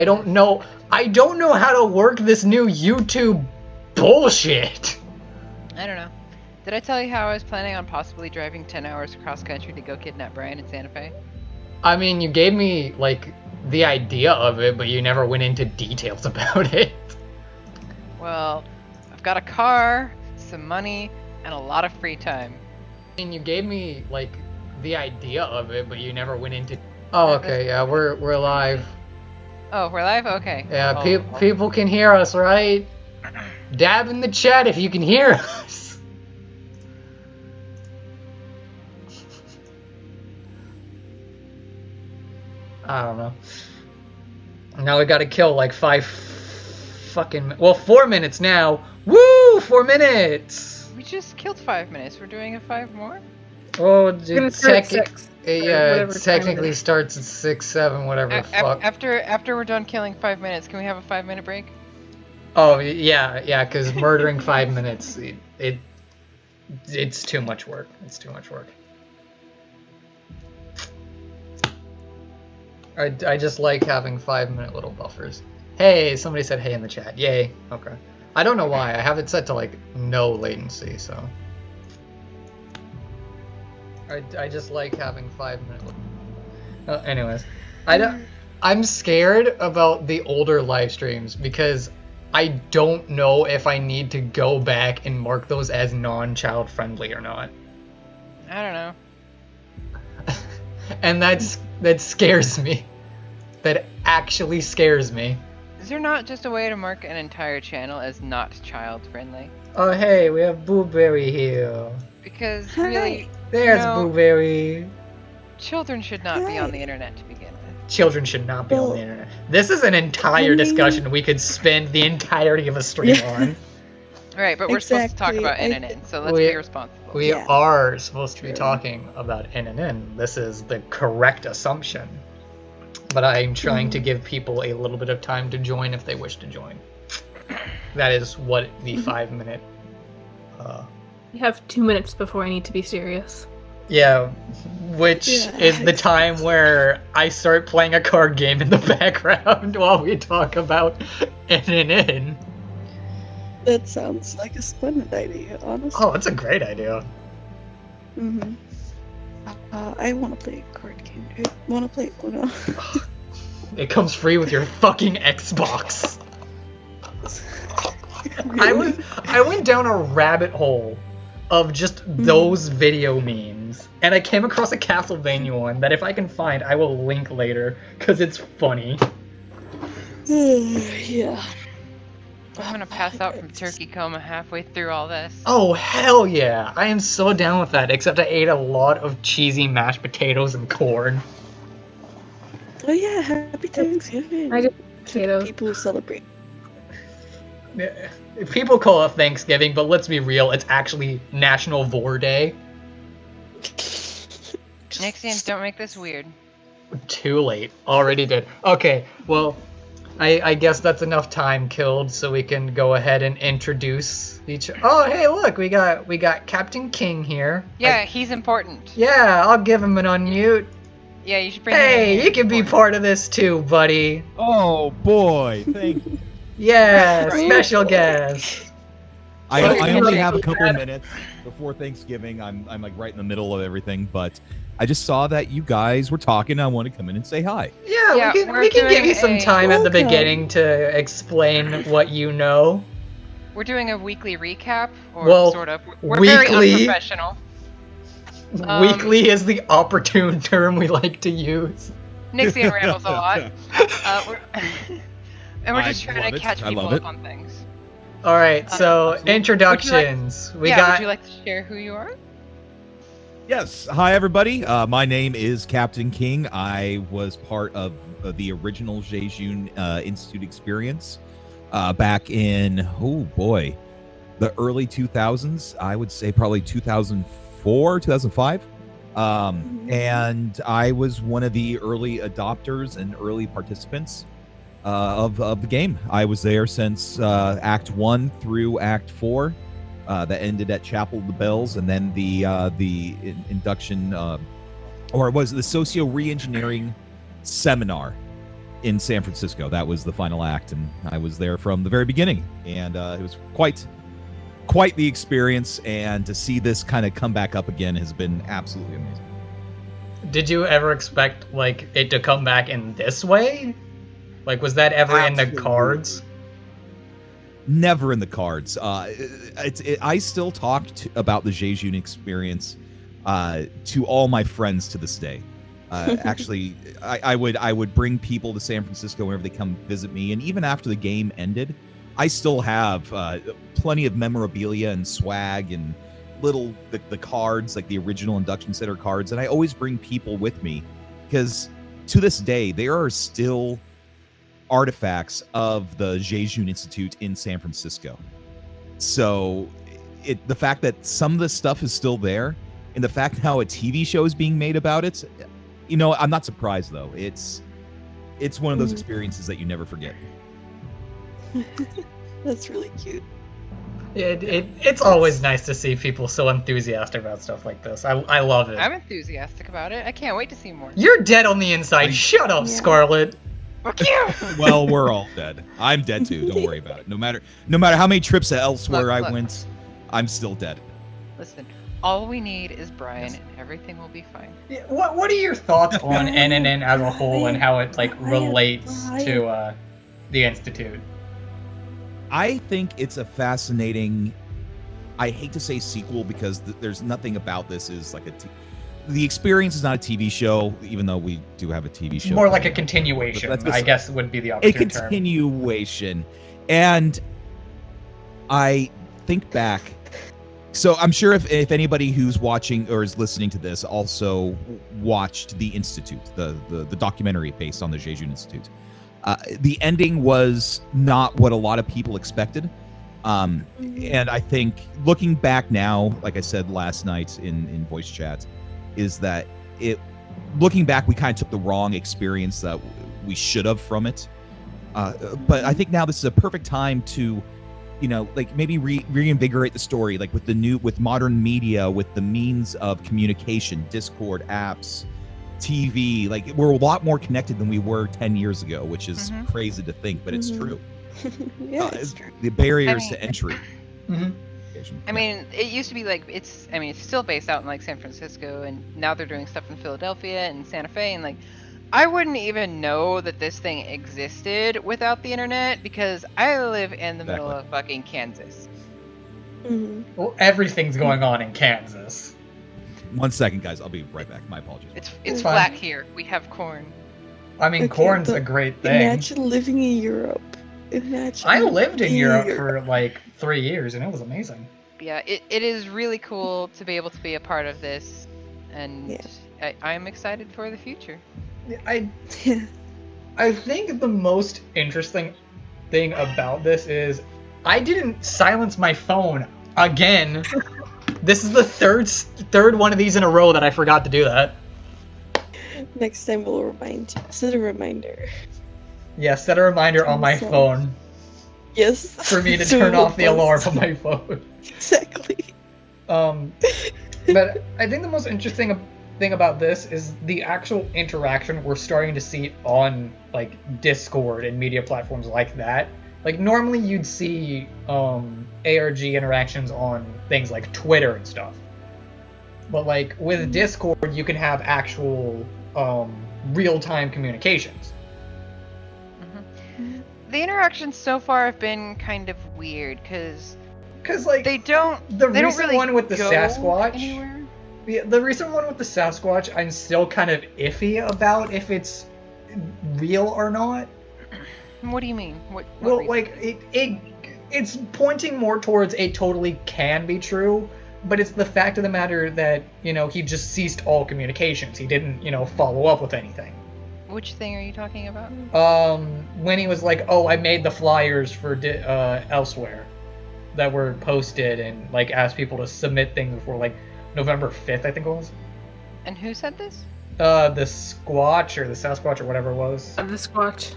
I don't know. I don't know how to work this new YouTube bullshit. I don't know. Did I tell you how I was planning on possibly driving 10 hours across country to go kidnap Brian in Santa Fe? I mean, you gave me, like, the idea of it, but you never went into details about it. Well, I've got a car, some money, and a lot of free time. I mean, you gave me, like, the idea of it, but you never went into... Oh, okay, yeah, we're live. Oh, we're live? Okay. Yeah, people can hear us, right? Dab in the chat if you can hear us. I don't know. Now we gotta kill like 4 minutes now. Woo! 4 minutes! We just killed 5 minutes. We're doing a 5 more? Oh, We're gonna start at 6. Yeah, it technically starts at 6, 7, whatever. Fuck. After we're done killing 5 minutes, can we have a 5-minute break? Oh yeah, because murdering 5 minutes, it's too much work. It's too much work. I just like having 5-minute little buffers. Hey, somebody said hey in the chat. Yay. Okay. I don't know why. I have it set to like no latency, so. I just like having 5-minute. Anyways, I'm scared about the older live streams because I don't know if I need to go back and mark those as non-child friendly or not. I don't know. And that scares me. That actually scares me. Is there not just a way to mark an entire channel as not child friendly? Oh hey, we have Blueberry here. Because really, there's Blueberry. Children should not be on the internet to begin with. Children should not be on the internet. This is an entire discussion we could spend the entirety of a stream on. Right, but we're supposed to talk about NNN, so let's be responsible. We are supposed to be talking about NNN. This is the correct assumption. But I'm trying to give people a little bit of time to join if they wish to join. That is what the 5-minute... You have 2 minutes before I need to be serious. Yeah, which is the time where I start playing a card game in the background while we talk about NNN. That sounds like a splendid idea, honestly. Oh, it's a great idea. Mm-hmm. I want to play a card game. I want to play Uno. It comes free with your fucking Xbox. Really? I went down a rabbit hole of just those video memes, and I came across a Castlevania one that if I can find, I will link later, because it's funny. Yeah. I'm gonna pass out from turkey coma halfway through all this. Oh, hell yeah. I am so down with that, except I ate a lot of cheesy mashed potatoes and corn. Oh yeah, happy Thanksgiving. I just potatoes. People who celebrate. People call it Thanksgiving, but let's be real, it's actually National Vor Day. Nixian, don't make this weird. Too late. Already did. Okay, well, I guess that's enough time killed, so we can go ahead and introduce each. Oh, hey, look, we got Captain King here. Yeah, he's important. Yeah, I'll give him an unmute. Yeah, you should bring him in. Hey, you can be part of this too, buddy. Oh boy, thank you. Yeah, special guest. I only have a couple of minutes before Thanksgiving. I'm like right in the middle of everything, but I just saw that you guys were talking. I want to come in and say hi. Yeah, we can give you some time at the beginning to explain what you know. We're doing a weekly recap, or sort of. We're weekly, very unprofessional. Weekly is the opportune term we like to use. Nixian rambles a lot. And we're just trying to catch people up on things. All right, so introductions. Would you like to share who you are? Yes. Hi, everybody. My name is Captain King. I was part of the original Jeju Institute experience back in, the early 2000s. I would say probably 2004, 2005. And I was one of the early adopters and early participants of the game. I was there since Act 1 through Act 4. That ended at Chapel of the Bells, and then the induction, or it was the socio re-engineering seminar in San Francisco. That was the final act, and I was there from the very beginning, and it was quite the experience. And to see this kind of come back up again has been absolutely amazing. Did you ever expect like it to come back in this way? Like, was that ever in the cards? Never in the cards. I still talk about the Jeju experience to all my friends to this day. Actually, I would bring people to San Francisco whenever they come visit me, and even after the game ended, I still have plenty of memorabilia and swag and the cards, like the original Induction Center cards, and I always bring people with me because to this day there are still artifacts of the Jeju Institute in San Francisco. So the fact that some of the stuff is still there, and the fact how a TV show is being made about it, I'm not surprised though. It's one of those experiences that you never forget. That's really cute. It's always nice to see people so enthusiastic about stuff like this. I love it. I'm enthusiastic about it. I can't wait to see more. You're dead on the inside. Shut up, Yeah. Scarlet. Fuck you! Well, we're all dead. I'm dead too. Don't worry about it. No matter how many trips elsewhere Look. I went, I'm still dead. Listen, all we need is Brian, and everything will be fine. Yeah, what are your thoughts on NNN as a whole and how it like relates to the Institute? I think it's a fascinating. I hate to say sequel because there's nothing about this is like the experience is not a TV show, even though we do have a TV show. More like a continuation, I guess would be the opportune term. A continuation. And I think back. So I'm sure if anybody who's watching or is listening to this also watched The Institute, the documentary based on the Jeju Institute. The ending was not what a lot of people expected. And I think looking back now, like I said last night in voice chat, is that looking back, we kind of took the wrong experience that we should have from it. But I think now this is a perfect time to, like maybe reinvigorate the story, like with modern media, with the means of communication, Discord, apps, TV. Like we're a lot more connected than we were 10 years ago, which is crazy to think, but it's true. Yeah, it's true. The barriers to entry. I mean, it used to be like it's still based out in like San Francisco, and now they're doing stuff in Philadelphia and Santa Fe, and like I wouldn't even know that this thing existed without the internet because I live in the middle of fucking Kansas. Well, everything's going on in Kansas. 1 second, guys. I'll be right back. My apologies. It's flat here. We have corn. I mean, corn's a great thing. Imagine living in Europe. I lived in Europe for like 3 years, and it was amazing. Yeah, it is really cool to be able to be a part of this, and I'm excited for the future. I think the most interesting thing about this is I didn't silence my phone again. This is the third one of these in a row that I forgot to do that. Next time we'll remind you. Set a reminder. Yeah, set a reminder on my phone. Yes. For me to turn off the alarm on my phone. Exactly. But I think the most interesting thing about this is the actual interaction we're starting to see on like Discord and media platforms like that. Like normally you'd see ARG interactions on things like Twitter and stuff. But like with Discord you can have actual real-time communications. The interactions so far have been kind of weird because like they don't recent really one with the go Sasquatch. Anywhere. Yeah, the recent one with the Sasquatch, I'm still kind of iffy about if it's real or not. What do you mean? What Well, reason? like it's pointing more towards it totally can be true, but it's the fact of the matter that he just ceased all communications. He didn't follow up with anything. Which thing are you talking about? When he was like, "Oh, I made the flyers for elsewhere that were posted," and like asked people to submit things before like November 5th, I think it was. And who said this? The Squatch or the Sasquatch or whatever it was. The Squatch.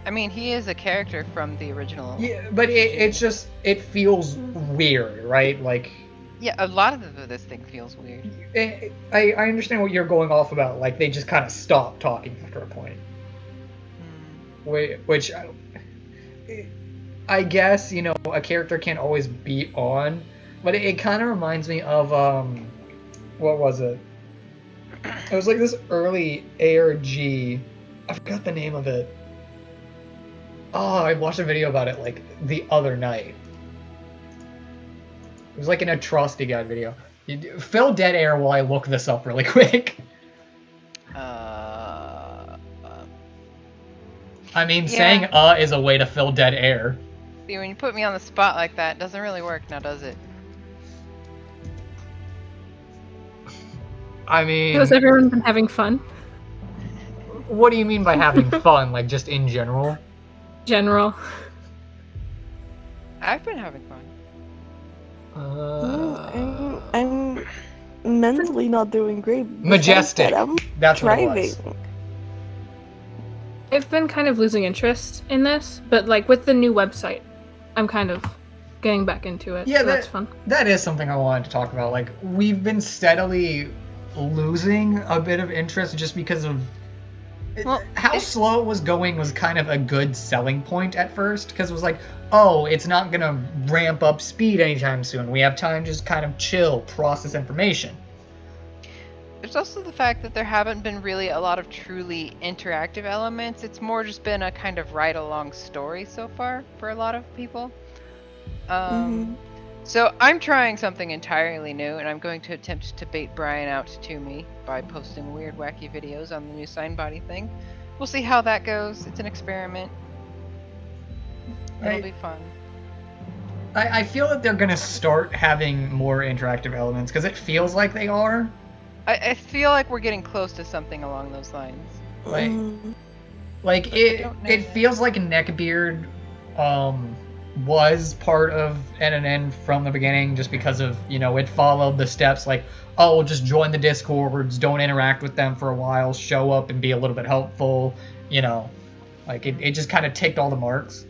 I mean, he is a character from the original. Yeah, but it feels weird, right? Like. Yeah, a lot of this thing feels weird. I understand what you're going off about. Like they just kind of stopped talking after a point. which I guess, you know, a character can't always be on, but it kind of reminds me of, what was it? It was like this early ARG. I forgot the name of it. Oh, I watched a video about it like the other night. It was like an atrocity guide video. Fill dead air while I look this up really quick. I mean, saying is a way to fill dead air. See, when you put me on the spot like that, it doesn't really work now, does it? I mean... Has everyone been having fun? What do you mean by having fun? Like, just in general? General. I've been having fun. I'm mentally not doing great. Majestic. I'm That's driving. what it was. I've been kind of losing interest in this, but like with the new website, I'm kind of getting back into it. Yeah, so that's fun. That is something I wanted to talk about. Like, we've been steadily losing a bit of interest just because of how slow it was going. Was kind of a good selling point at first, because it was like, oh, it's not gonna ramp up speed anytime soon. We have time to just kind of chill, process information. There's also the fact that there haven't been really a lot of truly interactive elements. It's more just been a kind of ride-along story so far for a lot of people. So I'm trying something entirely new, and I'm going to attempt to bait Brian out to me by posting weird, wacky videos on the new sign body thing. We'll see how that goes. It's an experiment. It'll be fun. I feel that they're gonna start having more interactive elements, because it feels like they are. I feel like we're getting close to something along those lines. Like it feels like Neckbeard was part of NNN from the beginning, just because of, you know, it followed the steps like, oh, just join the Discords, don't interact with them for a while, show up and be a little bit helpful, you know, like it just kind of ticked all the marks.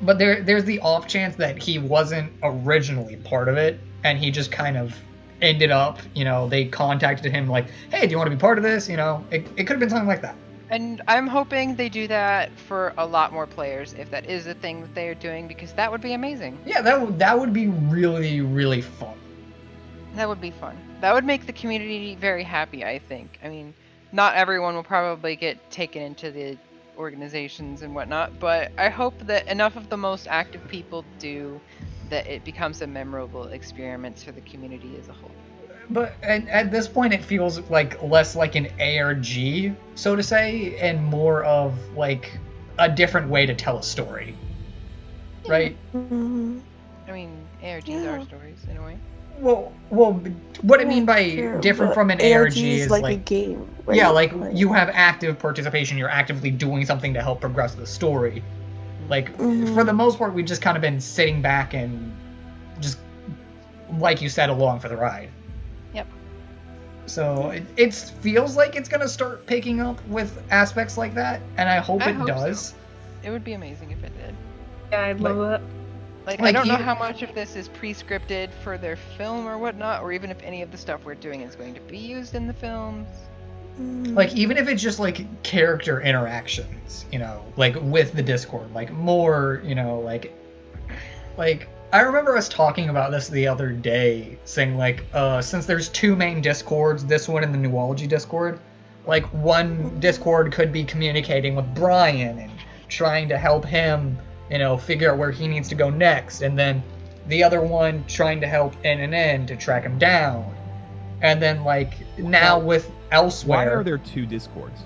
But there's the off chance that he wasn't originally part of it, and he just kind of ended up, you know, they contacted him like, hey, do you want to be part of this? You know, it could have been something like that. And I'm hoping they do that for a lot more players, if that is the thing that they are doing, because that would be amazing. Yeah, that would be really, really fun. That would be fun. That would make the community very happy, I think. I mean, not everyone will probably get taken into the organizations and whatnot, but I hope that enough of the most active people do that it becomes a memorable experience for the community as a whole. But at this point, it feels like less like an ARG, so to say, and more of like a different way to tell a story, right? I mean, ARGs are stories in a way. Well, what I mean by different from an ARG is like a game. Right? Yeah, like you have active participation. You're actively doing something to help progress the story. Like for the most part, we've just kind of been sitting back and just, like you said, along for the ride. Yep. So it feels like it's gonna start picking up with aspects like that, and I hope it does. So. It would be amazing if it did. Yeah, I'd love that. Like I don't know how much of this is pre-scripted for their film or whatnot, or even if any of the stuff we're doing is going to be used in the films. Like, even if it's just, like, character interactions, you know, like, with the Discord, like, more, you know, like, I remember us talking about this the other day, saying, like, since there's two main Discords, this one and the Newology Discord, like, one Discord could be communicating with Brian and trying to help him, you know, figure out where he needs to go next, and then the other one trying to help NNN to track him down. And then, like, now with elsewhere... Why are there two Discords?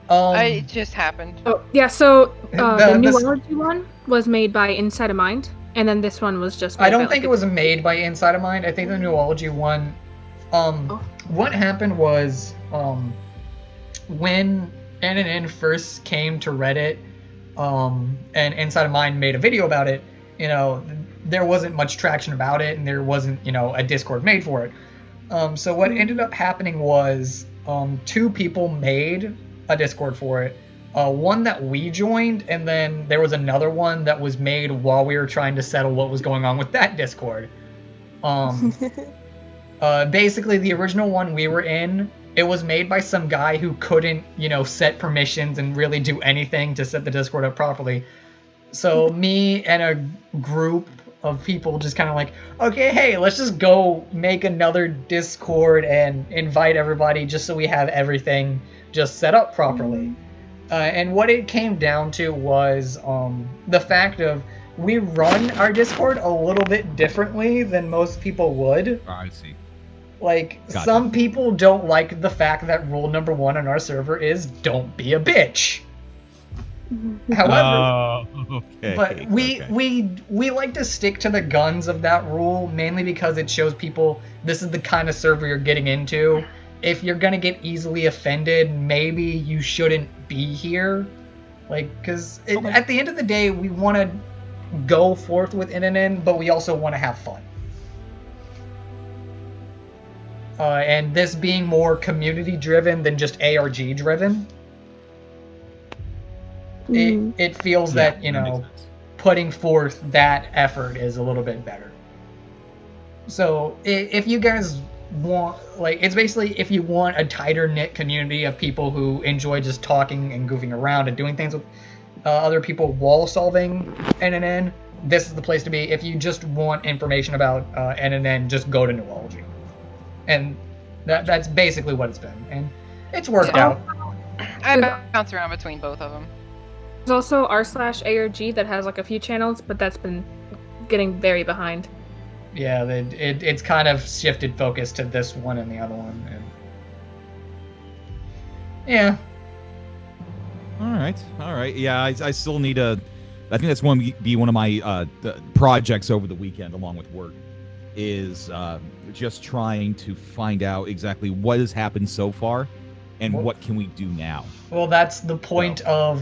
It just happened. Oh, yeah, so the Newology one was made by Inside of Mind, and then this one was just made I don't by, think it was made by Inside of Mind. I think the Newology one... What happened was, when NNN first came to Reddit, and Inside of Mind made a video about it, you know, there wasn't much traction about it, and there wasn't, you know, a Discord made for it. So what ended up happening was two people made a Discord for it. One that we joined, and then there was another one that was made while we were trying to settle what was going on with that Discord. Basically, the original one we were in, it was made by some guy who couldn't, set permissions and really do anything to set the Discord up properly. So me and a group of people just kind of like, okay, hey, let's just go make another Discord and invite everybody just so we have everything just set up properly. And what it came down to was the fact of we run our Discord a little bit differently than most people would. I see. Like, Gotcha. Some people don't like the fact that rule number 1 on our server is don't be a bitch. However, okay. but we like to stick to the guns of that rule, mainly because it shows people this is the kind of server you're getting into. If you're gonna get easily offended, maybe you shouldn't be here. Like, because at the end of the day, we want to go forth with NNN, but we also want to have fun. And this being more community-driven than just ARG-driven, it feels that, putting forth that effort is a little bit better. So if you guys want, it's basically if you want a tighter-knit community of people who enjoy just talking and goofing around and doing things with other people while solving NNN, this is the place to be. If you just want information about NNN, just go to Neurology. And that's basically what it's been. And it's worked out. I bounce around between both of them. There's also r/ARG that has a few channels, but that's been getting very behind. Yeah, it's kind of shifted focus to this one and the other one. And... yeah. All right. Yeah, I still need I think that's going to be one of my projects over the weekend, along with work, is just trying to find out exactly what has happened so far and what can we do now. Well, that's the point of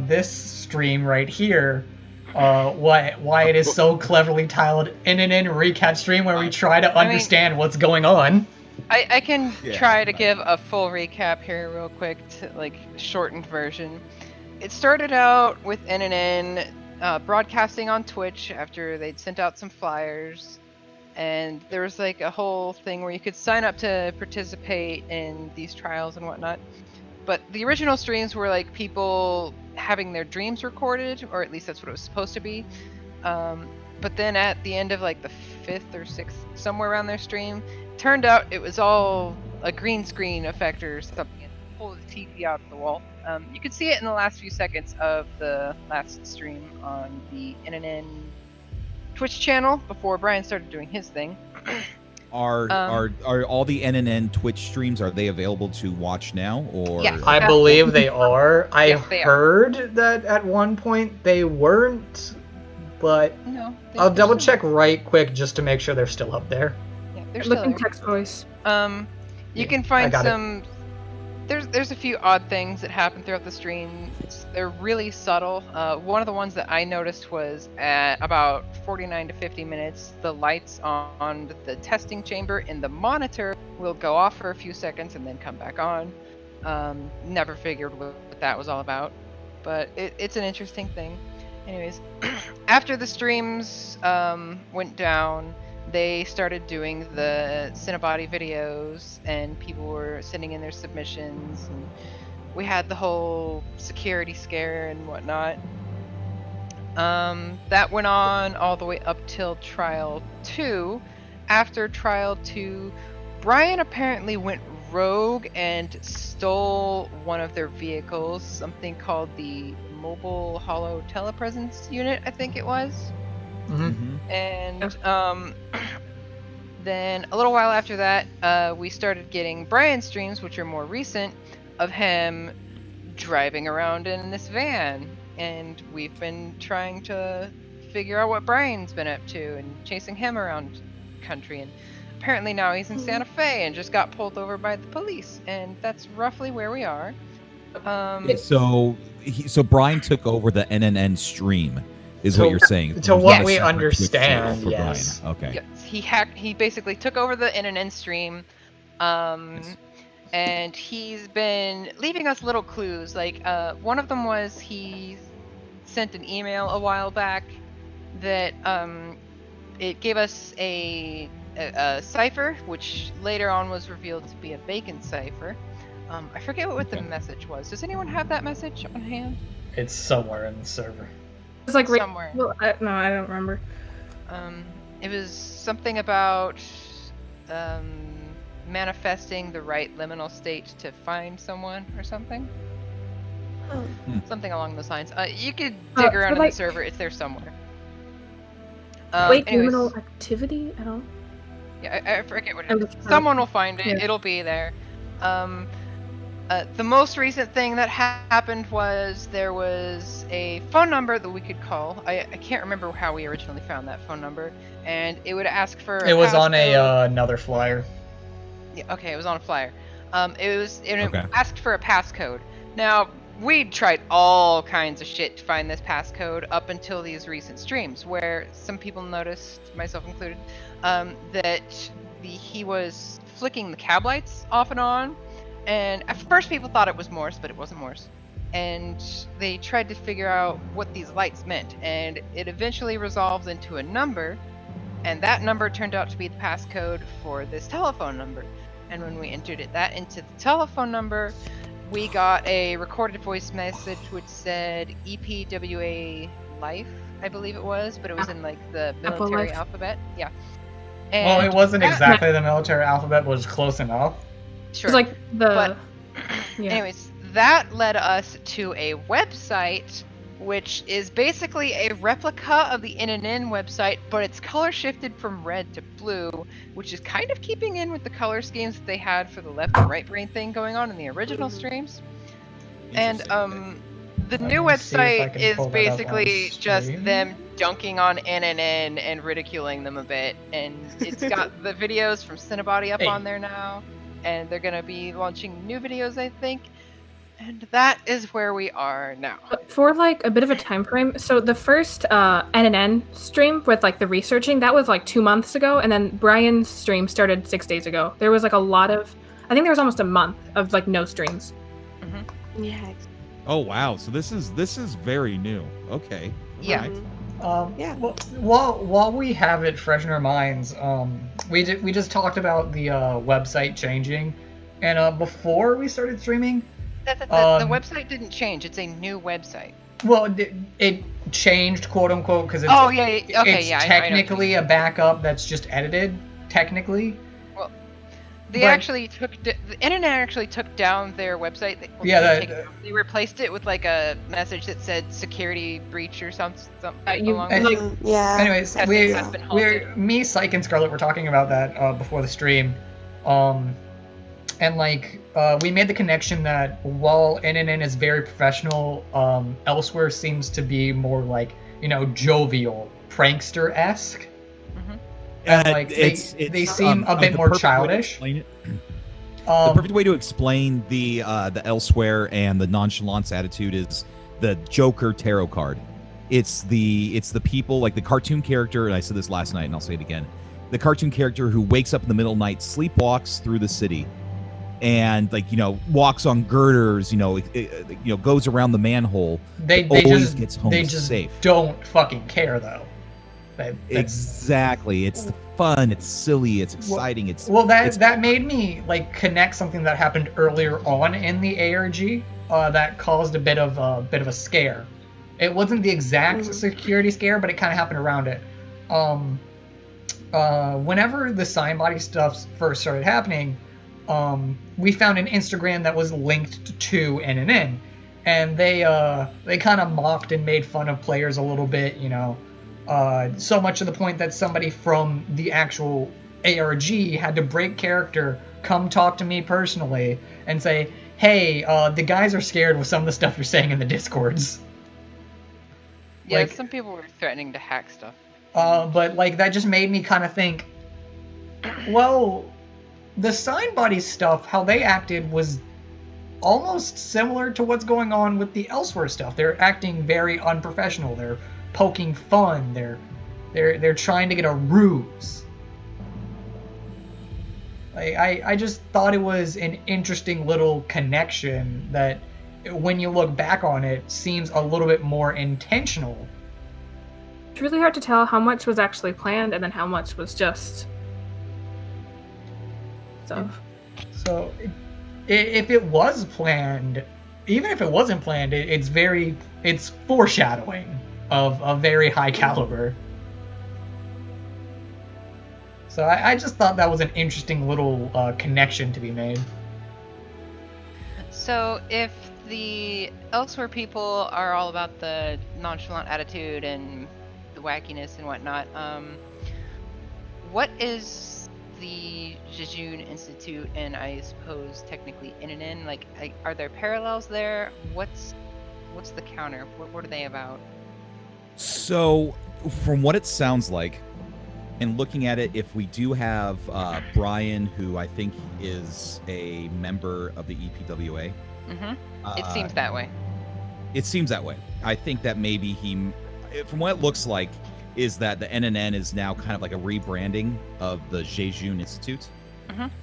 this stream right here. Why it is so cleverly titled NNN Recap stream, where we try to understand what's going on. I can try to give a full recap here real quick, shortened version. It started out with NNN broadcasting on Twitch after they'd sent out some flyers, and there was a whole thing where you could sign up to participate in these trials and whatnot. But the original streams were people having their dreams recorded, or at least that's what it was supposed to be. But then at the end of the 5th or 6th, somewhere around their stream, turned out it was all a green screen effect or something, and pulled the TV out of the wall. You could see it in the last few seconds of the last stream on the NNN Twitch channel before Brian started doing his thing. Are all the NNN Twitch streams, are they available to watch now? Or Yeah. I believe they are. I They heard that at one point they weren't, but No, I'll double check right quick just to make sure they're still up there. Yeah, they're still Looking there. text voice. You can find some. There's a few odd things that happen throughout the stream. They're really subtle. One of the ones that I noticed was at about 49 to 50 minutes, the lights on the testing chamber in the monitor will go off for a few seconds and then come back on. Never figured what that was all about, but it's an interesting thing. Anyways, after the streams went down, they started doing the Cinebody videos, and people were sending in their submissions, and we had the whole security scare and whatnot. That went on all the way up till Trial 2. After Trial 2, Brian apparently went rogue and stole one of their vehicles, something called the Mobile Hollow Telepresence Unit, I think it was. And then a little while after that, we started getting Brian streams, which are more recent, of him driving around in this van, and we've been trying to figure out what Brian's been up to and chasing him around country. And apparently now he's in Santa Fe and just got pulled over by the police, and that's roughly where we are. So Brian took over the NNN stream, is what you're saying. To what Yes. we Separate Twitch channel understand, for yes. Brian. Okay. Yes, he basically took over the NNN stream, and he's been leaving us little clues. One of them was he sent an email a while back that it gave us a a cipher, which later on was revealed to be a bacon cipher. I forget what the message was. Does anyone have that message on hand? It's somewhere in the server. It's like Somewhere. Well, no, I don't remember. It was something about manifesting the right liminal state to find someone or something. Oh. Something along those lines. You could dig around in the server. It's there somewhere. Wait, anyways, criminal activity? I don't. Yeah, I forget what it is. Someone will find it. Yeah. It'll be there. The most recent thing that happened was there was a phone number that we could call. I can't remember how we originally found that phone number, and it would ask for. It was on another flyer. Yeah, okay, it was on a flyer. It asked for a passcode. Now, we tried all kinds of shit to find this passcode up until these recent streams, where some people noticed, myself included, that he was flicking the cab lights off and on. And at first people thought it was Morse, but it wasn't Morse. And they tried to figure out what these lights meant. And it eventually resolves into a number. And that number turned out to be the passcode for this telephone number. And when we entered that into the telephone number, we got a recorded voice message which said EPWA Life, I believe it was, but it was in like the military alphabet. Yeah. And well, it wasn't exactly the military alphabet, but it was close enough. Sure. It's like the. But, yeah. anyways, that led us to a website which is basically a replica of the NNN website, but it's color shifted from red to blue, which is kind of keeping in with the color schemes that they had for the left and right brain thing going on in the original streams. And the new website is basically just them dunking on NNN and ridiculing them a bit, and it's got the videos from Cinebody up on there now, and they're gonna be launching new videos, I think. And that is where we are now. For like a bit of a time frame, so the first NNN stream with like the researching, that was like 2 months ago, and then Brian's stream started 6 days ago. There was like a lot of, I think there was almost a month of like no streams. Mm-hmm. Yeah. Oh wow! So this is very new. Okay. Yeah. Right. Yeah. While we have it fresh in our minds, we just talked about the website changing, and before we started streaming. The website didn't change. It's a new website. Well, it changed, quote unquote, because it's, it's technically a backup that's just edited, technically. Well, the NNN actually took down their website. They replaced it with like a message that said security breach or something. Anyways, me, Psych, and Scarlet were talking about that before the stream. And like, we made the connection that while NNN is very professional, Elsewhere seems to be more like, jovial, prankster-esque. Mm-hmm. And like, they seem a bit more childish. The perfect way to explain the Elsewhere and the nonchalance attitude is the Joker tarot card. It's the people, like the cartoon character, and I said this last night and I'll say it again, the cartoon character who wakes up in the middle of the night, sleepwalks through the city, and walks on girders, goes around the manhole. They always gets home safe. Don't fucking care though. Exactly. It's fun. It's silly. It's exciting. That made me like connect something that happened earlier on in the ARG that caused a bit of a scare. It wasn't the exact security scare, but it kind of happened around it. Whenever the sign body stuff first started happening. We found an Instagram that was linked to NNN, and they kind of mocked and made fun of players a little bit, so much to the point that somebody from the actual ARG had to break character, come talk to me personally, and say, hey, the guys are scared with some of the stuff you're saying in the Discords. Yeah, some people were threatening to hack stuff. But like that just made me kind of think, well, the sign body stuff, how they acted was almost similar to what's going on with the Elsewhere stuff. They're acting very unprofessional. They're poking fun. They're trying to get a ruse. I just thought it was an interesting little connection that, when you look back on it, seems a little bit more intentional. It's really hard to tell how much was actually planned and then how much was just stuff. So, if it was planned, even if it wasn't planned, it's foreshadowing of a very high caliber. So I just thought that was an interesting little connection to be made. So if the Elsewhere people are all about the nonchalant attitude and the wackiness and whatnot, what is the Jejune Institute and I suppose technically NNN? Like, are there parallels there? What's the counter? What are they about? So, from what it sounds like, and looking at it, if we do have Brian, who I think is a member of the EPWA. It seems that way. It seems that way. I think that maybe from what it looks like, is that the NNN is now kind of like a rebranding of the Jejune Institute.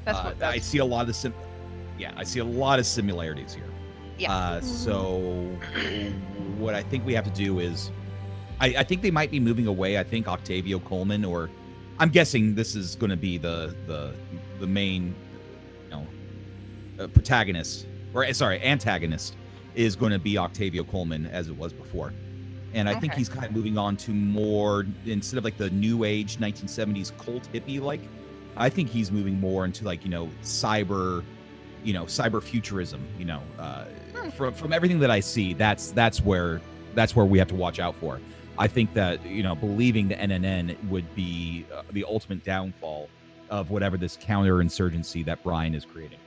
That's I see a lot of I see a lot of similarities here. Yeah. So what I think we have to do is, I think they might be moving away. I think Octavio Coleman, or I'm guessing this is going to be the main, protagonist, or sorry, antagonist, is going to be Octavio Coleman as it was before. And I think he's kind of moving on to more, instead of like the new age 1970s cult hippie, like, I think he's moving more into like, cyber futurism, from everything that I see, that's where we have to watch out for. I think that, believing the NNN would be the ultimate downfall of whatever this counterinsurgency that Brian is creating.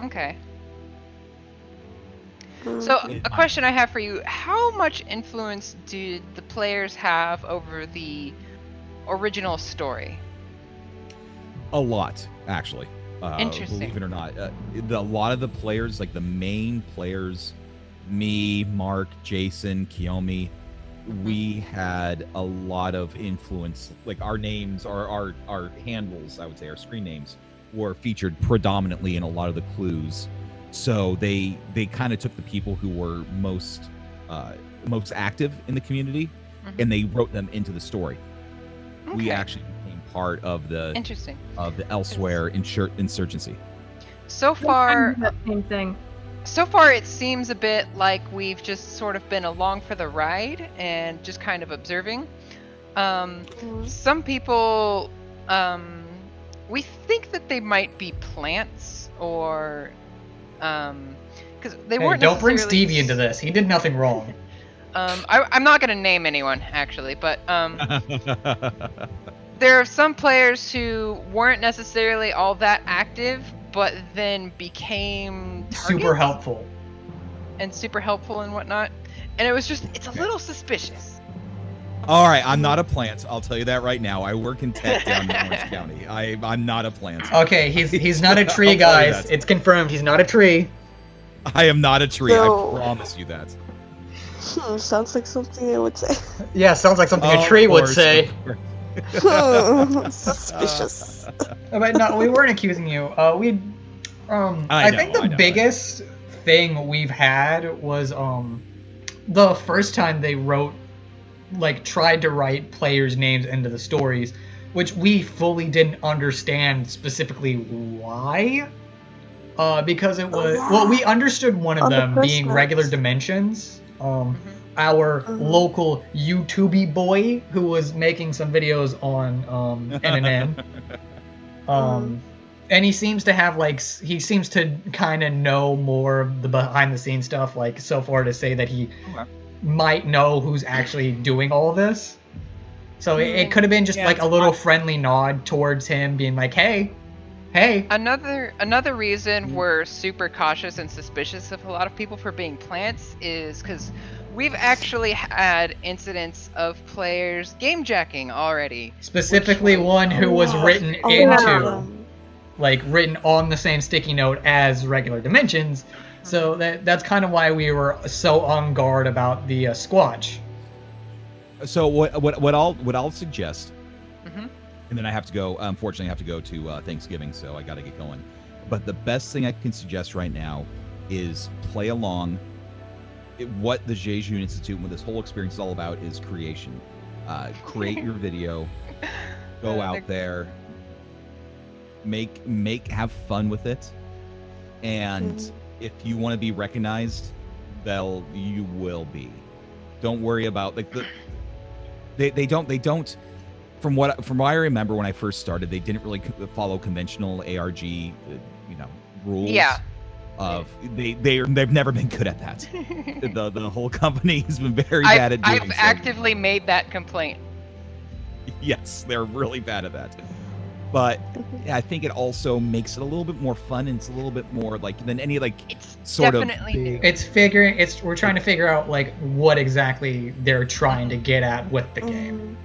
Okay. So, a question I have for you: how much influence did the players have over the original story? A lot, actually. Interesting. Believe it or not, a lot of the players, like the main players, me, Mark, Jason, Kiyomi, we had a lot of influence. Like our names, our handles, I would say, our screen names were featured predominantly in a lot of the clues. So they kind of took the people who were most active in the community, and they wrote them into the story. Okay. We actually became part of the Elsewhere insurgency. So far, that same thing. So far, it seems a bit like we've just sort of been along for the ride and just kind of observing. Some people, we think that they might be plants, or because they weren't. Don't bring Stevie into this. He did nothing wrong. I'm not going to name anyone actually, but there are some players who weren't necessarily all that active, but then became super helpful and whatnot, and it's a little suspicious. All right, I'm not a plant. I'll tell you that right now. I work in tech down in Orange County. I'm not a plant. Okay, he's not a tree, guys. It's confirmed. He's not a tree. I am not a tree. I promise you that. Sounds like something I would say. Yeah, sounds like something a tree would say. Suspicious. But no, we weren't accusing you. I think the biggest thing we've had was the first time they tried to write players' names into the stories, which we fully didn't understand specifically why. Because it was we understood one of them being regular dimensions. Our local YouTubey boy who was making some videos on NNN. And he seems to have he seems to kind of know more of the behind the scenes stuff, so far to say that he might know who's actually doing all of this. So it could have been just a little friendly nod towards him, being like, hey. Another reason we're super cautious and suspicious of a lot of people for being plants is because we've actually had incidents of players game jacking already. Specifically one who was written written on the same sticky note as regular dimensions. So that's kind of why we were so on guard about the Squatch. So what I'll suggest, and then I have to go. Unfortunately, I have to go to Thanksgiving, so I got to get going. But the best thing I can suggest right now is play along. What the Jejune Institute, what this whole experience is all about, is creation. Create your video. Go out there. have fun with it, and if you want to be recognized, you will be. Don't worry about like they don't. From what I remember when I first started, they didn't really follow conventional ARG, rules. Yeah. They've never been good at that. the whole company has been very bad at doing I've so. actively made that complaint. Yes, they're really bad at that. But I think it also makes it a little bit more fun, and it's a little bit more like than any like It's sort of definitely big. We're trying to figure out like what exactly they're trying to get at with the game.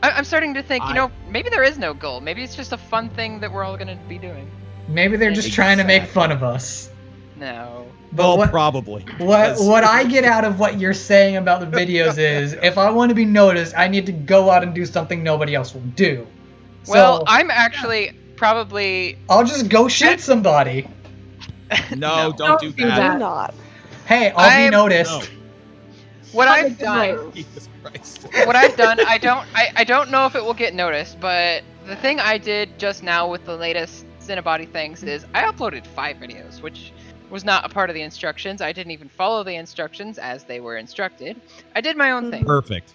I'm starting to think, maybe there is no goal. Maybe it's just a fun thing that we're all going to be doing. Maybe they're just trying to make fun of us. No. But probably. What I get out of what you're saying about the videos is, if I want to be noticed, I need to go out and do something nobody else will do. Well, I'm actually probably... I'll just go shoot somebody. No, don't do that. I'm not. Hey, I'll be noticed. No. What I've done... Jesus Christ. What I've done, I don't know if it will get noticed, but the thing I did just now with the latest Cinebody things is I uploaded 5 videos, which was not a part of the instructions. I didn't even follow the instructions as they were instructed. I did my own thing. Perfect.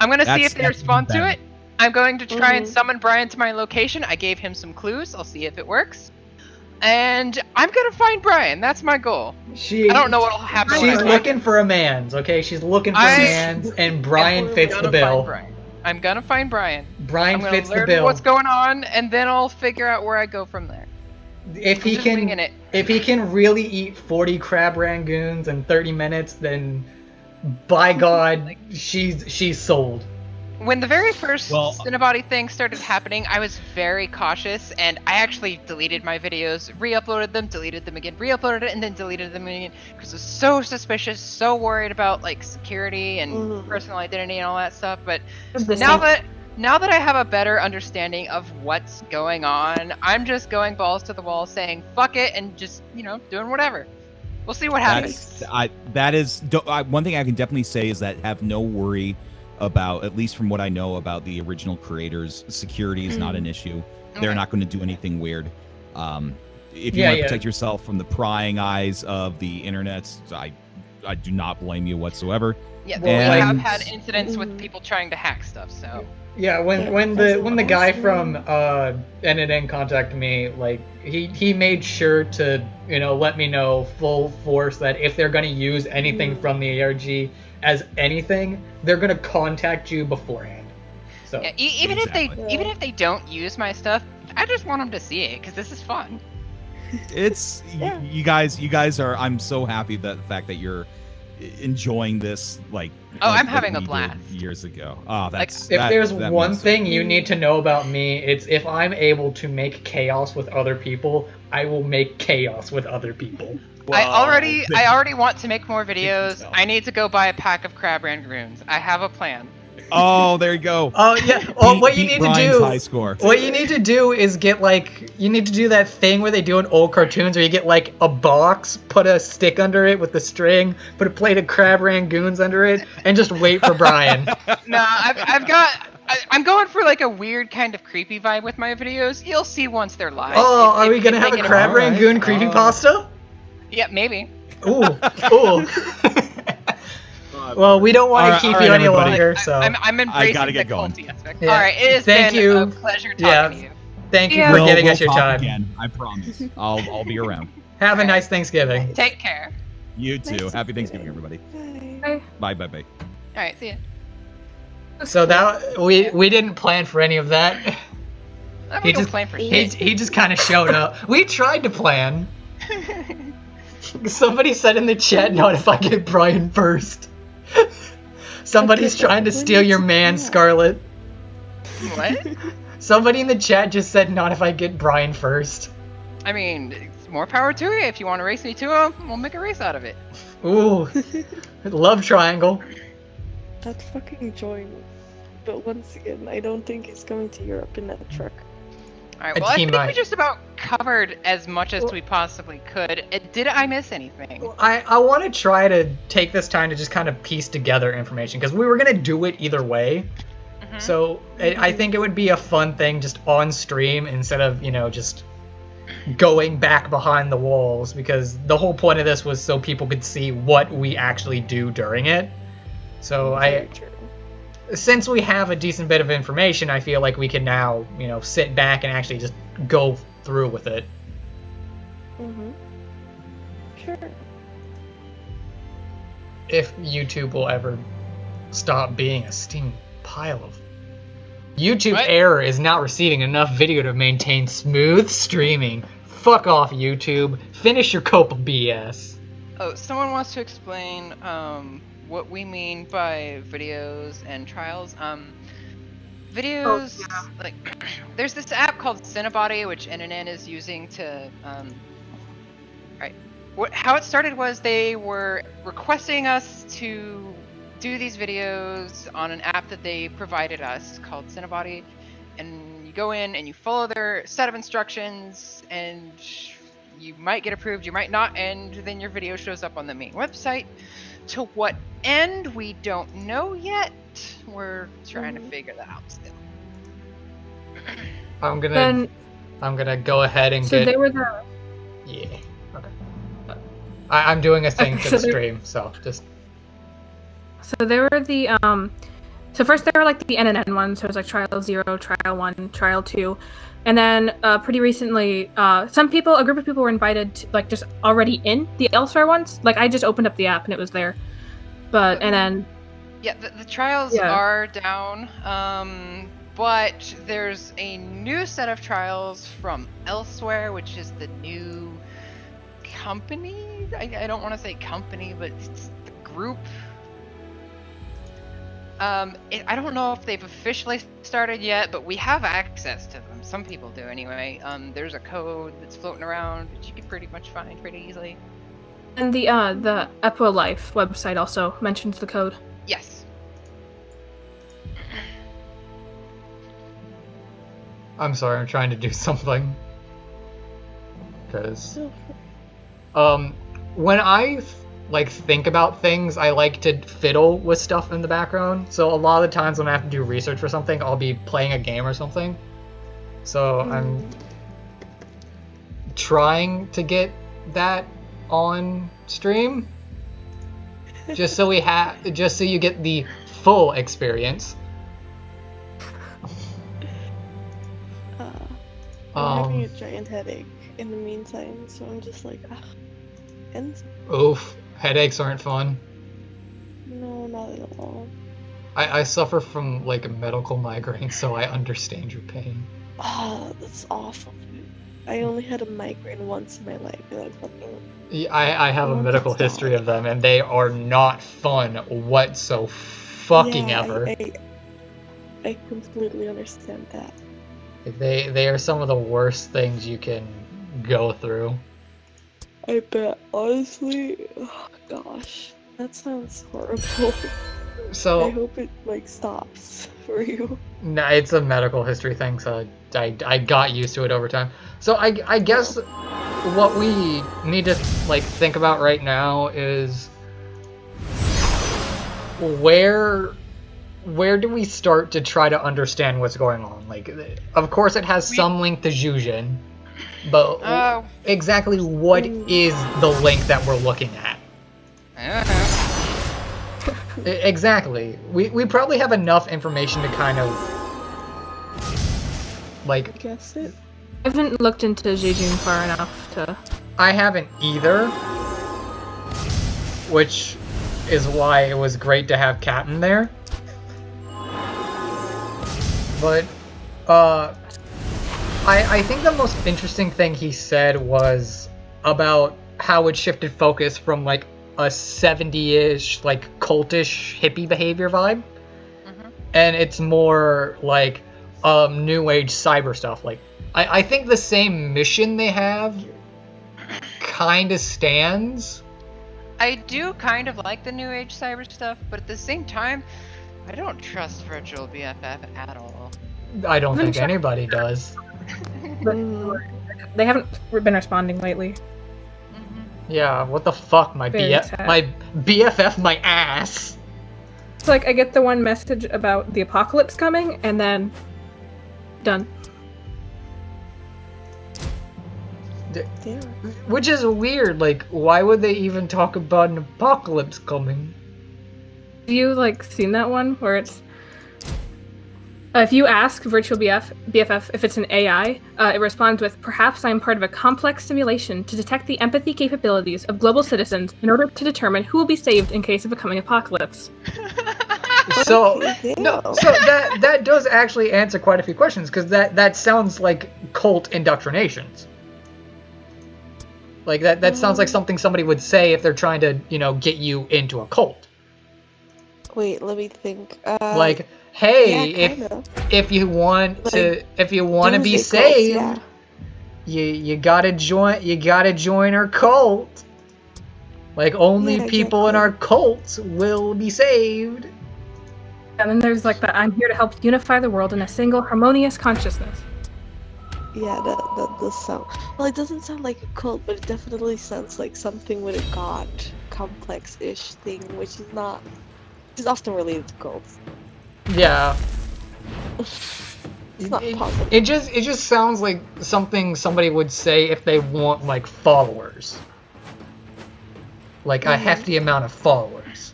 I'm going to see if they respond to it. I'm going to try and Mhm. summon Brian to my location. I gave him some clues. I'll see if it works. And I'm going to find Brian. That's my goal. I don't know what'll happen. She's looking for a man's, okay? She's looking for a man's, and Brian fits the bill. I'm going to find Brian. Brian I'm fits gonna the learn bill. what's going on, and then I'll figure out where I go from there. If he just winging it. if he can really eat 40 crab rangoons in 30 minutes, then by God, she's sold. When the very first Cinebody thing started happening, I was very cautious, and I actually deleted my videos, re-uploaded them, deleted them again, re-uploaded it, and then deleted them again, because I was so suspicious, so worried about like security and personal identity and all that stuff. But now that I have a better understanding of what's going on, I'm just going balls to the wall, saying fuck it, and just doing whatever. We'll see what happens. One thing I can definitely say is that have no worry about, at least from what I know about the original creators, security is not an issue. They're not going to do anything weird. If you want to protect yourself from the prying eyes of the internet, I do not blame you whatsoever. Yeah, we have had incidents with people trying to hack stuff, so. Yeah, when the guy from NNN contacted me, like he made sure to let me know full force that if they're gonna use anything from the ARG as anything, they're gonna contact you beforehand. So yeah, even if they don't use my stuff, I just want them to see it because this is fun. It's you guys are. I'm so happy that the fact that you're enjoying this I'm having a blast. Years ago. Oh, that's if there's one thing you need to know about me, it's if I'm able to make chaos with other people, I will make chaos with other people. I already want to make more videos. I need to go buy a pack of crab rangoons. I have a plan. Oh, there you go. Oh yeah. Oh, what you need to do? High score. What you need to do is get you need to do that thing where they do in old cartoons where you get like a box, put a stick under it with a string, put a plate of crab rangoons under it, and just wait for Brian. No, I'm going for like a weird kind of creepy vibe with my videos. You'll see once they're live. Oh, are we gonna have a crab rangoon creepypasta? Yeah, maybe. Ooh. Well, we don't want to keep you any longer, so I'm embracing the going. culty aspect. Yeah. All right, it has been a pleasure talking to you. Thank you for giving us your talk time. Again, I promise. I'll be around. Have a nice Thanksgiving. Take care. You too. Happy Thanksgiving, everybody. Bye. Bye. All right, see ya. So that we didn't plan for any of that. We don't plan for shit. He just kind of showed up. We tried to plan. Somebody said in the chat, "Not if I get Brian first." Somebody's trying to steal your man, Scarlet. What? Somebody in the chat just said, "Not if I get Brian first." I mean, it's more power to you. If you want to race me to him, we'll make a race out of it. Ooh, love triangle. That's fucking joy. But once again, I don't think he's going to Europe in that truck. Alright, well, I think we just about covered as much as we possibly could. Did I miss anything? I want to try to take this time to just kind of piece together information, because we were going to do it either way. So I think it would be a fun thing just on stream instead of, just going back behind the walls, because the whole point of this was so people could see what we actually do during it. So since we have a decent bit of information, I feel like we can now, sit back and actually just go through with it. Sure. If YouTube will ever stop being a steaming pile of... YouTube error is not receiving enough video to maintain smooth streaming. Fuck off, YouTube. Finish your cope of BS. Oh, someone wants to explain what we mean by videos and trials. Videos, like, there's this app called Cinebody, which NNN is using to, how it started was they were requesting us to do these videos on an app that they provided us called Cinebody, and you go in and you follow their set of instructions, and you might get approved, you might not, and then your video shows up on the main website. To what end, we don't know yet. We're trying to figure that out still. I'm gonna go ahead and So get... they were the... Yeah. Okay. I'm doing a thing to the stream, so just... So they were the, so first they were like the NNN ones, so it was like Trial 0, Trial 1, Trial 2. And then pretty recently, a group of people were invited to, like, just already in the Elsewhere ones. Like, I just opened up the app and it was there. But, and then... Yeah, the trials are down, but there's a new set of trials from Elsewhere, which is the new company? I don't want to say company, but it's the group. I don't know if they've officially started yet, but we have access to them. Some people do anyway. There's a code that's floating around that you can pretty much find pretty easily. And the Epo Life website also mentions the code. Yes. I'm sorry, I'm trying to do something. Because... when I... think about things, I like to fiddle with stuff in the background. So a lot of the times when I have to do research for something, I'll be playing a game or something. So I'm trying to get that on stream, just so you get the full experience. I'm having a giant headache in the meantime, so I'm just like, Oof. Headaches aren't fun. No, not at all. I suffer from, medical migraine, so I understand your pain. Oh, that's awful. I only had a migraine once in my life, and I fucking... Yeah, I have a medical history of them, and they are not fun whatsoever. I completely understand that. They are some of the worst things you can go through. I bet, honestly, oh gosh, that sounds horrible. So I hope it stops for you. Nah, it's a medical history thing, so I got used to it over time. So I guess what we need to think about right now is where do we start to try to understand what's going on? Of course it has some link to Zhuzhen. But exactly what is the link that we're looking at? I don't know. Exactly. We probably have enough information to kind of guess it. I haven't looked into Zhuzhen far enough to... I haven't either, which is why it was great to have Captain there. But I think the most interesting thing he said was about how it shifted focus from a 70-ish cultish hippie behavior vibe, and it's more new age cyber stuff. I think the same mission they have kind of stands. I do kind of like the new age cyber stuff, but at the same time, I don't trust virtual BFF at all. I don't think anybody does. But they haven't been responding lately. Yeah, what the fuck, my BFF, my ass. It's like I get the one message about the apocalypse coming, and then done. Damn. Which is weird. Like, why would they even talk about an apocalypse coming? Have you like seen that one where it's if you ask virtual BFF if it's an AI, it responds with, "Perhaps I am part of a complex simulation to detect the empathy capabilities of global citizens in order to determine who will be saved in case of a coming apocalypse." So Okay, no, damn. so that does actually answer quite a few questions, because that sounds like cult indoctrinations. Like that sounds like something somebody would say if they're trying to, get you into a cult. Wait, let me think. Like, hey, yeah, kinda. if you want to Like, be doomsday cults, saved, yeah. you gotta join our cult. Like, only Yeah, people in exactly. our cult will be saved. And then there's like the "I'm here to help unify the world in a single harmonious consciousnness." Yeah, that does sound. Well, it doesn't sound like a cult, but it definitely sounds like something with a god complex-ish thing, which is often related to cults. Yeah. It's not positive. It just sounds like something somebody would say if they want like followers. Like a hefty amount of followers.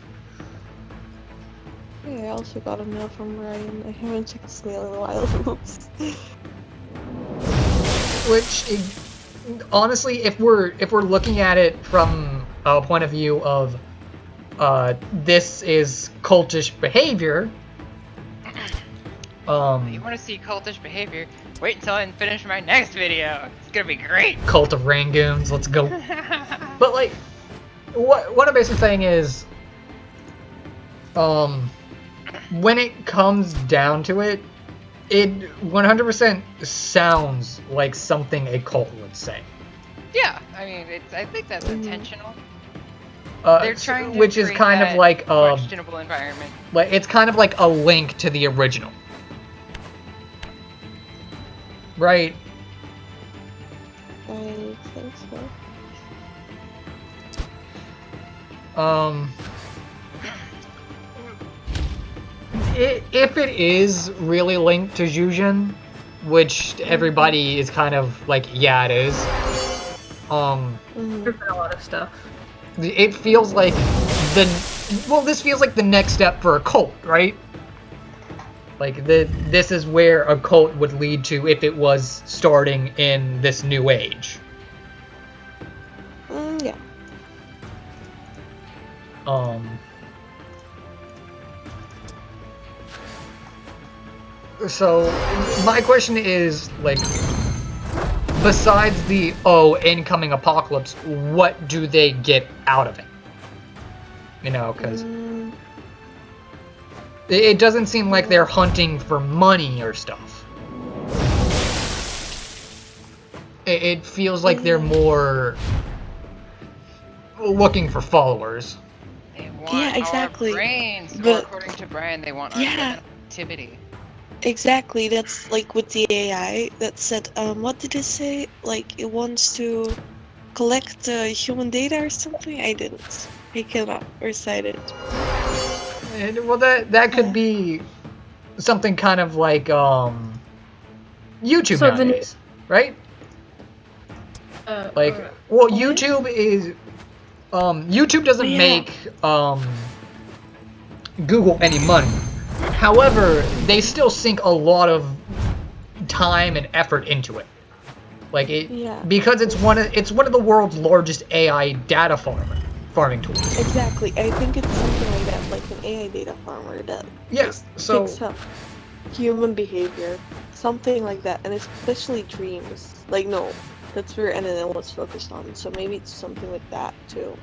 Yeah, I also got a mail from Ryan. I haven't checked his mail in a while. Oops. Which, honestly, if we're looking at it from a point of view of, this is cultish behavior. You want to see cultish behavior? Wait until I finish my next video. It's gonna be great. Cult of Rangoons, let's go. But like, what I'm basically saying is, when it comes down to it, it 100% sounds like something a cult would say. Yeah, I mean, I think that's intentional. They're They're trying to which is create kind of that like questionable environment. like it's kind of like a link to the original, right? I think so. If it is really linked to Zhuzhen, which everybody is kind of like, yeah, it is. There's been a lot of stuff. It feels like this feels like the next step for a cult, right? Like this is where a cult would lead to if it was starting in this new age. Yeah. So my question is, like, besides the incoming apocalypse, what do they get out of it? Because it doesn't seem like they're hunting for money or stuff. It feels like they're more looking for followers. They want Yeah, exactly. our brains. But- Well, according to Brian, they want our Yeah. activity. Exactly, that's like with the AI that said, what did it say? Like, it wants to collect human data or something? I didn't. I cannot recite it. And, well, that could be something kind of like YouTube So the- nowadays, right? YouTube is YouTube doesn't Yeah. make Google any money. However, they still sink a lot of time and effort into it. Like because it's one of the world's largest AI data farming tools. Exactly, I think it's something like that, like an AI data farmer that just so picks up human behavior, something like that, and especially dreams. Like, no, that's where NNN was focused on, so maybe it's something like that too.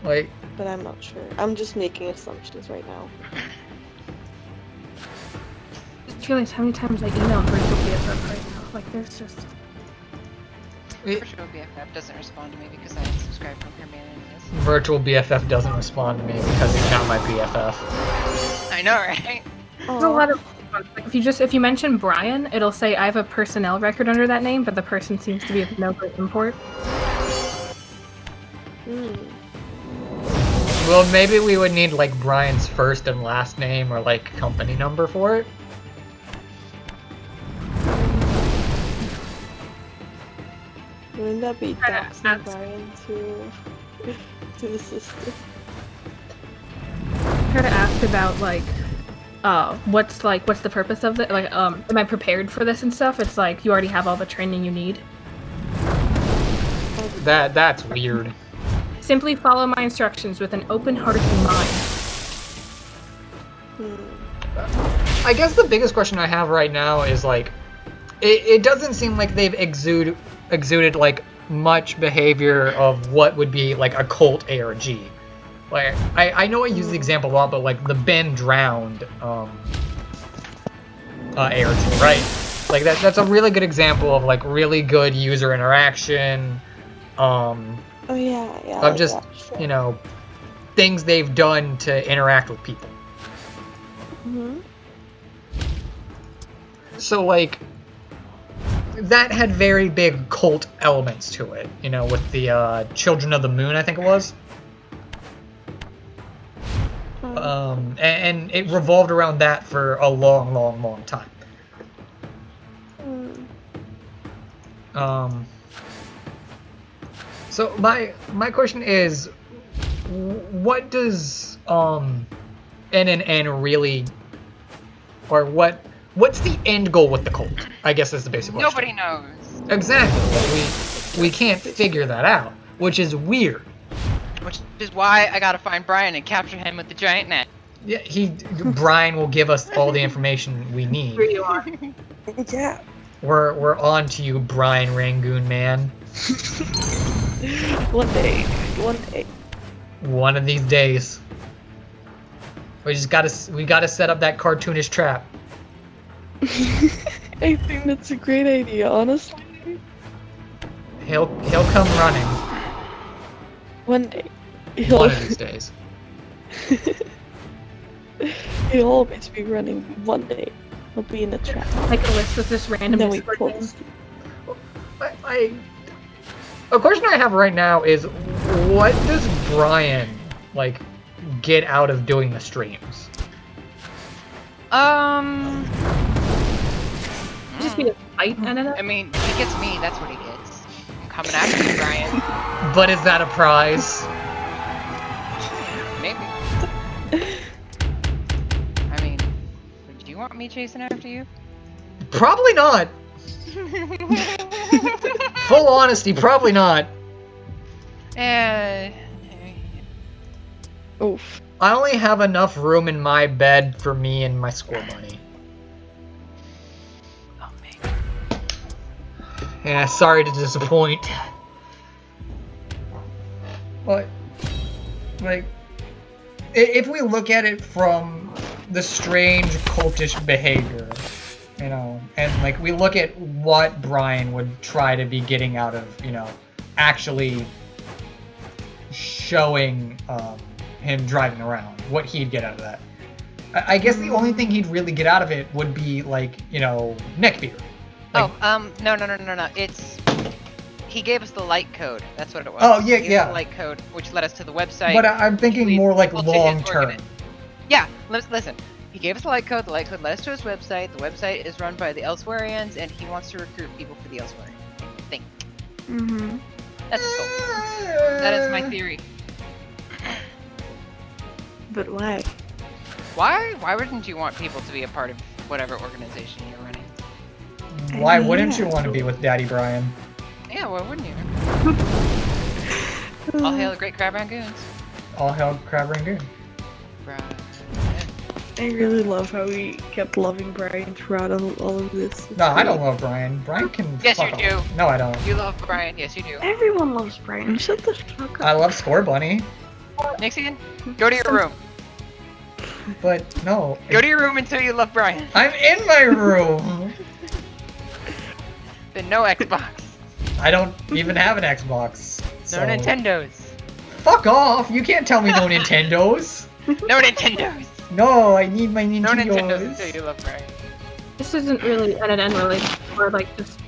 like But I'm not sure. I'm just making assumptions right now. I just realized how many times I emailed virtual BFF right now. Like, there's just... Virtual BFF doesn't respond to me because I unsubscribed from her mailing list. Virtual BFF doesn't respond to me because he's not my BFF. I know, right? There's a lot of... Like, if you mention Brian, it'll say I have a personnel record under that name, but the person seems to be of no great import. Well, maybe we would need like Brian's first and last name or like company number for it. Wouldn't that be That's- doxing Brian to the system? Try to ask about what's the purpose of it? Like, am I prepared for this and stuff? It's like you already have all the training you need. That's weird. Simply follow my instructions with an open heart and mind. I guess the biggest question I have right now is like, it doesn't seem like they've exuded like much behavior of what would be like a cult ARG. Like I know I use the example a lot, but like the Ben drowned ARG, right? Like that's a really good example of like really good user interaction. Oh yeah, yeah. Of just sure. you know things they've done to interact with people. Mm-hmm. So like that had very big cult elements to it, you know, with the Children of the Moon, I think it was. And it revolved around that for a long time. So my question is, what does NNN really, or what's the end goal with the cult? I guess is the basic question. Nobody knows. Exactly. We can't figure that out, which is weird. Which is why I gotta find Brian and capture him with the giant net. Yeah, Brian will give us all the information we need. Here you are. Yeah. We're on to you, Brian Rangoon man. One day. One of these days. We gotta set up that cartoonish trap. I think that's a great idea, honestly. He'll come running One day. one of these days. He'll always be running one day. He'll be in a trap. Like a list with this random Then we Discord pull name. this. A question I have right now is, what does Brian like get out of doing the streams? Just be a fight, I mean, he gets me, that's what he gets. I'm coming after you, Brian. But is that a prize? Maybe. I mean, do you want me chasing after you? Probably not. Full honesty, probably not. Oof. I only have enough room in my bed for me and my score bunny. Oh, man. Yeah, sorry to disappoint. But, like, if we look at it from the strange cultish behavior, you know, and like we look at what Brian would try to be getting out of, you know, actually showing him driving around, what he'd get out of that. I guess the only thing he'd really get out of it would be like, you know, neckbeard. Like, No. It's he gave us the light code. That's what it was. Oh, yeah, He gave us yeah. the light code, which led us to the website. but I'm thinking We- more like Cultish is long working term. it. Yeah, listen. He gave us the light code. The light code led us to his website. The website is run by the Elsewherians, and he wants to recruit people for the Elsewerians. I think. Mm-hmm. That's his goal. That is my theory. But why? Why wouldn't you want people to be a part of whatever organization you're running? Why wouldn't you want to be with Daddy Brian? Yeah, why wouldn't you? All hail the great crab rangoons. All hail Crab Rangoon. Right. I really love how we kept loving Brian throughout all of this. No, I don't love Brian. Brian can. Yes, fuck you do. off. No, I don't. You love Brian. Yes, you do. Everyone loves Brian. Shut the fuck I up. love Score Bunny, Nixian, go to your room. but no. Go to your room until you love Brian. I'm in my room. Then no Xbox. I don't even have an Xbox. So. No Nintendos. Fuck off! You can't tell me no Nintendos. No Nintendos. No, I need my No Nintendos until Nintendos. you love Brian. This isn't really NNN related, or like just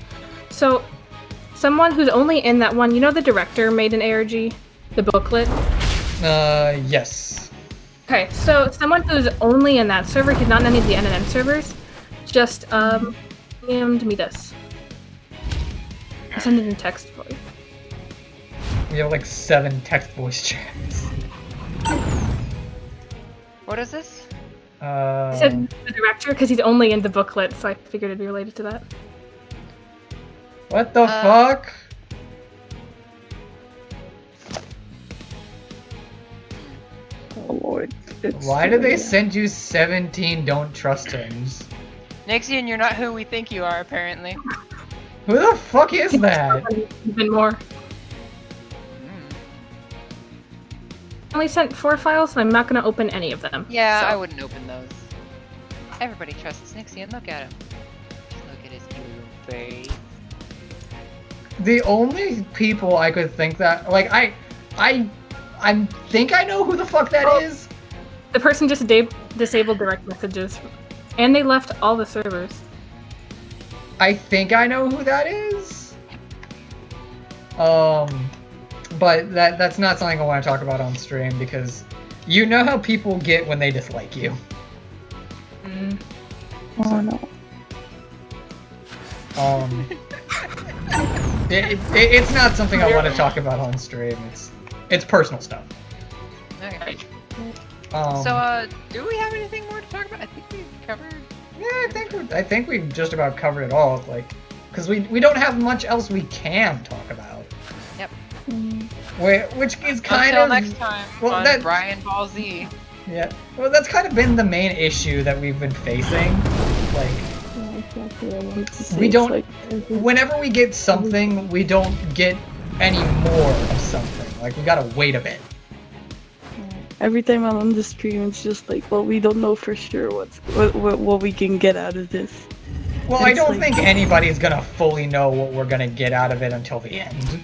so someone who's only in that one. You know, the director made an ARG, the booklet. Yes. Okay, so someone who's only in that server, he's not in any of the NNN servers, just DM'd me this. I'll send it in text for you. We have like 7 text voice chats. What is this? I said the director because he's only in the booklet, so I figured it'd be related to that. What the fuck? Oh lord. Why did they send you 17 don't trust hymns? Nixian, you're not who we think you are, apparently. Who the fuck is that? Even more. I only sent 4 files, and I'm not going to open any of them. Yeah, so. I wouldn't open those. Everybody trusts Nixian. Look at him. Just look at his cute little face. The only people I could think that, like, I think I know who the fuck that is. The person just disabled direct messages, and they left all the servers. I think I know who that is. But that's not something I want to talk about on stream because you know how people get when they dislike you. Oh no. It's not something I want to talk about on stream. It's personal stuff. Okay. So do we have anything more to talk about? I think we've covered. yeah, I think we've just about covered it all. Like, because we don't have much else we can talk about. Yep. Which is kind Until of next time on Brian Ball Z. Yeah. Well, that's kind of been the main issue that we've been facing. Like, Yeah, exactly. I wanted to say we it's don't. like, Whenever we get something, we don't get any more of something. Like, we gotta wait a bit. every time I'm on the stream, it's just like, well, we don't know for sure what we can get out of this. Well, I It's don't like- think anybody's gonna fully know what we're gonna get out of it until the end.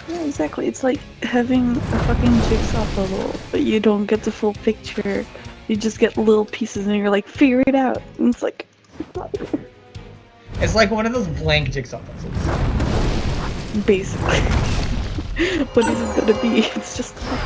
Yeah, exactly. It's like having a fucking jigsaw puzzle, but you don't get the full picture. You just get little pieces, and you're like, figure it out. And it's like, It's like one of those blank jigsaw puzzles. basically, what is it gonna be? It's just.